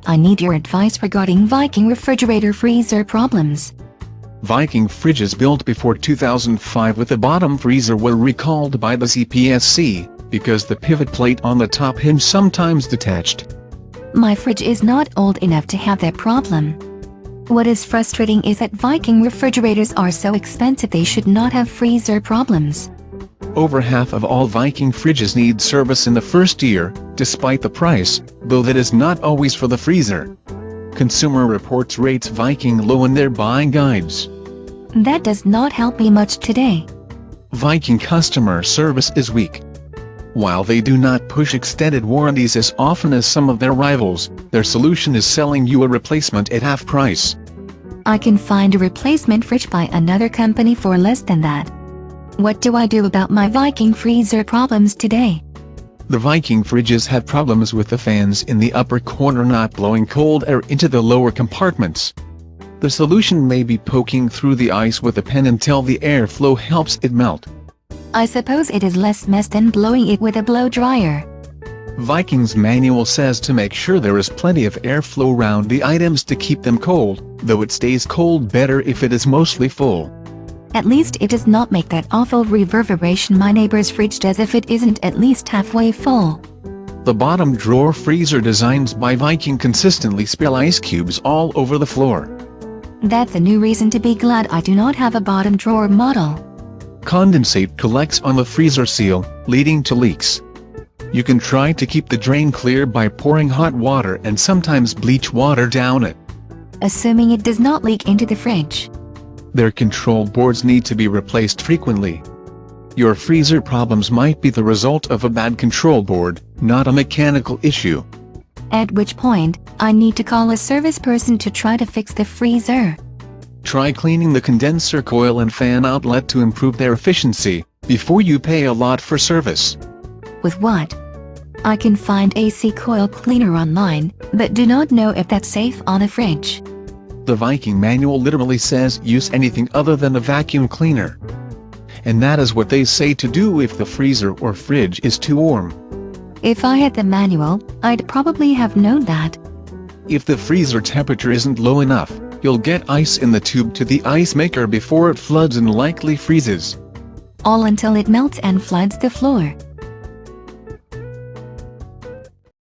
I need your advice regarding Viking refrigerator freezer problems. Viking fridges built before 2005 with a bottom freezer were recalled by the CPSC, because the pivot plate on the top hinge sometimes detached. My fridge is not old enough to have that problem. What is frustrating is that Viking refrigerators are so expensive they should not have freezer problems. Over half of all Viking fridges need service in the first year, despite the price, though that is not always for the freezer. Consumer Reports rates Viking low in their buying guides. That does not help me much today. Viking customer service is weak. While they do not push extended warranties as often as some of their rivals, their solution is selling you a replacement at half price. I can find a replacement fridge by another company for less than that. What do I do about my Viking freezer problems today? The Viking fridges have problems with the fans in the upper corner not blowing cold air into the lower compartments. The solution may be poking through the ice with a pen until the airflow helps it melt. I suppose it is less mess than blowing it with a blow dryer. Viking's manual says to make sure there is plenty of airflow around the items to keep them cold, though it stays cold better if it is mostly full. At least it does not make that awful reverberation my neighbor's fridge does if it isn't at least halfway full. The bottom drawer freezer designs by Viking consistently spill ice cubes all over the floor. That's a new reason to be glad I do not have a bottom drawer model. Condensate collects on the freezer seal, leading to leaks. You can try to keep the drain clear by pouring hot water and sometimes bleach water down it. Assuming it does not leak into the fridge. Their control boards need to be replaced frequently. Your freezer problems might be the result of a bad control board, not a mechanical issue. At which point, I need to call a service person to try to fix the freezer. Try cleaning the condenser coil and fan outlet to improve their efficiency, before you pay a lot for service. With what? I can find AC coil cleaner online, but do not know if that's safe on a fridge. The Viking manual literally says use anything other than a vacuum cleaner. And that is what they say to do if the freezer or fridge is too warm. If I had the manual, I'd probably have known that. If the freezer temperature isn't low enough, you'll get ice in the tube to the ice maker before it floods and likely freezes. All until it melts and floods the floor.